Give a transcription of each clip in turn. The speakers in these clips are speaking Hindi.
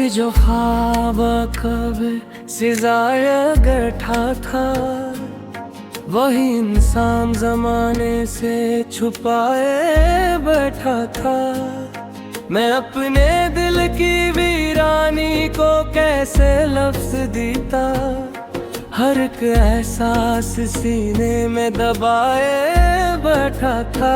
कोई जो ख्वाब कभी सिजाया बैठा था, वही इंसान जमाने से छुपाए बैठा था। मैं अपने दिल की वीरानी को कैसे लफ्ज देता, हर एक एहसास सीने में दबाए बैठा था।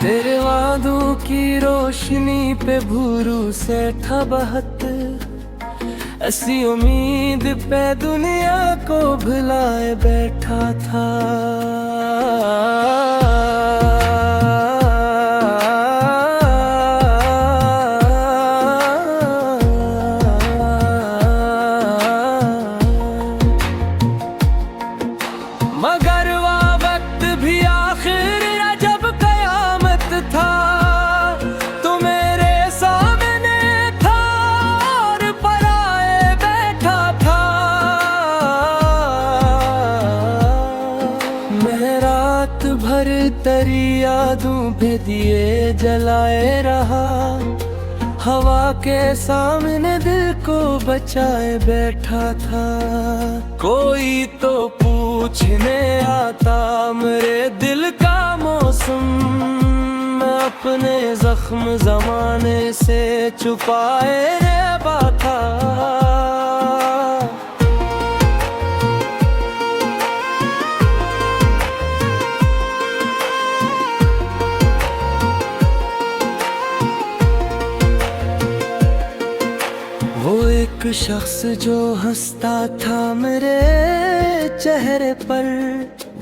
तेरे वादों की रोशनी पे भूरू से था बहत, ऐसी उम्मीद पे दुनिया को भुलाए बैठा था। मगर वह वक्त भी आखिर जब कयामत था, तो मेरे सामने था और पराए बैठा था। मैं रात भर तेरी यादों पे दिए जलाए रहा, हवा के सामने दिल को बचाए बैठा था। कोई तो पूछने आता मेरे दिल का मौसम, मैं अपने जख्म जमाने से छुपाए रहता था। वो एक शख्स जो हंसता था मेरे चेहरे पर,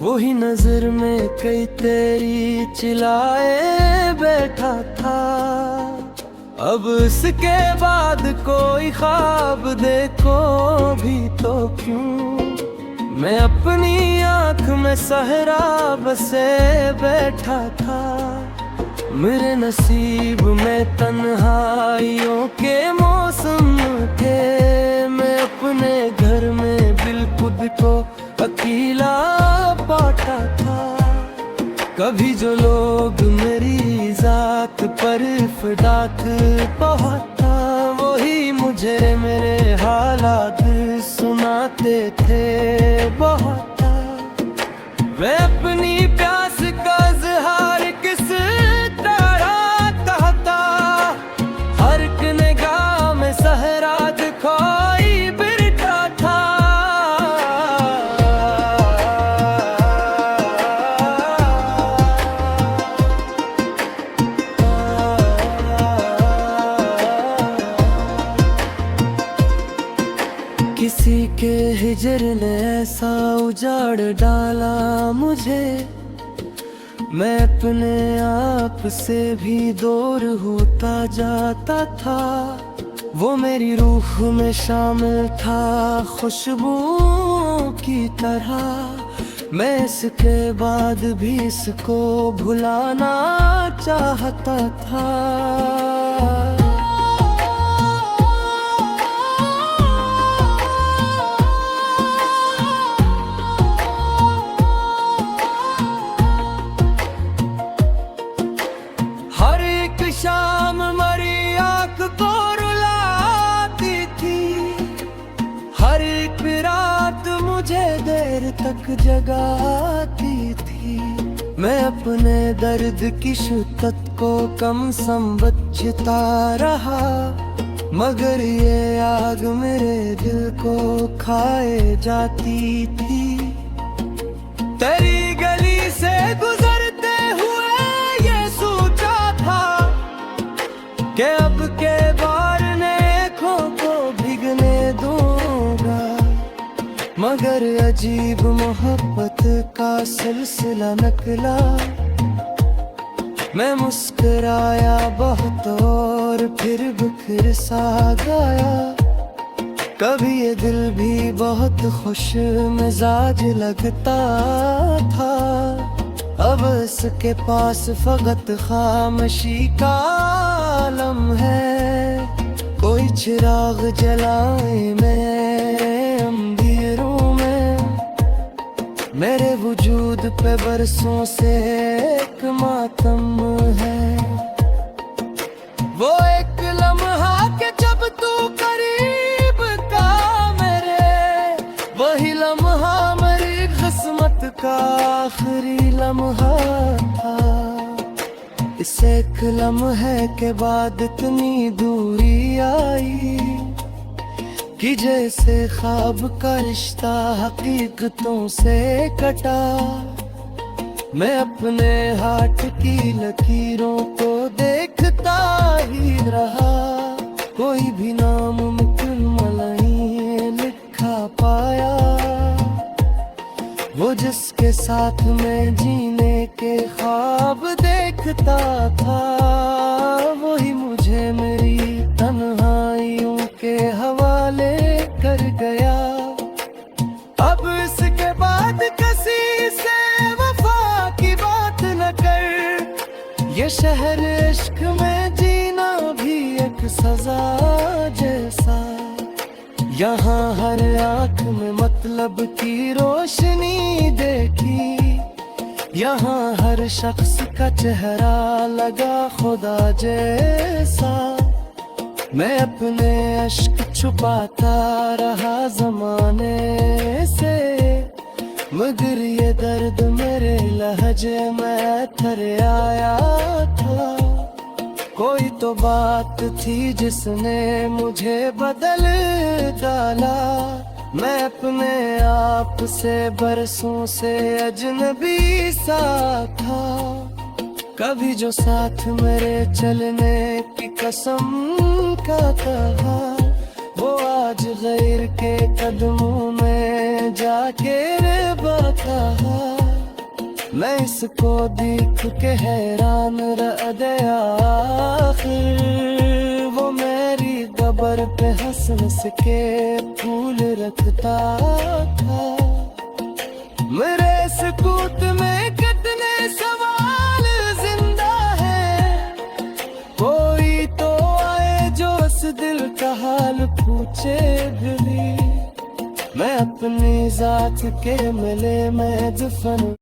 वही नजर में कई तेरी चिल्लाए बैठा था। अब इसके बाद कोई ख्वाब देखो भी तो क्यों, मैं अपनी आँख में सहरा बसे बैठा था। मेरे नसीब में तन्हाइयों के मौसम थे, मैं अपने घर में बिल्कुल को अकेला पाता था। कभी जो लोग मेरी जात पर फिदात पहुँचा, वही मुझे मेरे हालात सुनाते थे बहुत। मैं अपनी प्यास का इज़हार किस तरह कहता, हर एक निगाह में सहरा दिखाई बिरता था। किसी के हिजर ने ऐसा उजाड़ डाला मुझे, मैं अपने आप से भी दूर होता जाता था। वो मेरी रूह में शामिल था खुशबू की तरह, मैं इसके बाद भी इसको भुलाना चाहता था। हर एक शाम मरी आँख को रुलाती थी, हर एक रात मुझे देर तक जगाती थी। मैं अपने दर्द की शिद्दत को कम समझता रहा, मगर ये आग मेरे दिल को खाए जाती थी। तेरी गली से गुजरते हुए ये सोचा था कि अब के बार नेकों को भीगने दूंगा, मगर अजीब मोहब्बत का सिलसिला निकला। मैं मुस्कुराया बहुत और फिर बिखर सा गया। कभी ये दिल भी बहुत खुश मिजाज लगता था, अब इसके पास फकत खामोशी का आलम है। कोई चिराग जलाए मैं मेरे वजूद पे बरसों से एक मातम है। वो एक लम्हा के जब तू करीब का मेरे, वही लम्हा मेरी किस्मत का आखिरी लम्हा था। इस एक लम्हे के बाद इतनी दूरी आई कि जैसे ख्वाब का रिश्ता हकीकतों से कटा। मैं अपने हाथ की लकीरों को देखता ही रहा, कोई भी नामुमकिन नहीं लिखा पाया। वो जिसके साथ मैं जीने के ख्वाब देखता था, वही मुझे मेरी तन्हाइयों के हवाले कर गया। अब इसके बाद किसी से वफा की बात न कर, ये शहर इश्क में जीना भी एक सजा जैसा। यहाँ हर आँख में मतलब की रोशनी देखी, यहाँ हर शख्स का चेहरा लगा खुदा जैसा। मैं अपने अश्क छुपाता रहा ज़माने से, मगर ये दर्द मेरे लहजे में थर आया था। कोई तो बात थी जिसने मुझे बदल डाला। मैं अपने आप से बरसों से अजनबी सा था। कभी जो साथ मेरे चलने की कसम का था, वो आज गैर के कदमों में जाके बैठा। मैं इसको देख के हैरान रह गया, आखिर वो मेरी कब्र पे हंस के फूल रखता था। मेरे सुकूत में कितने सवाल जिंदा है, कोई तो आए जो इस दिल का हाल पूछे भी। मैं अपनी जात के मिले में दफन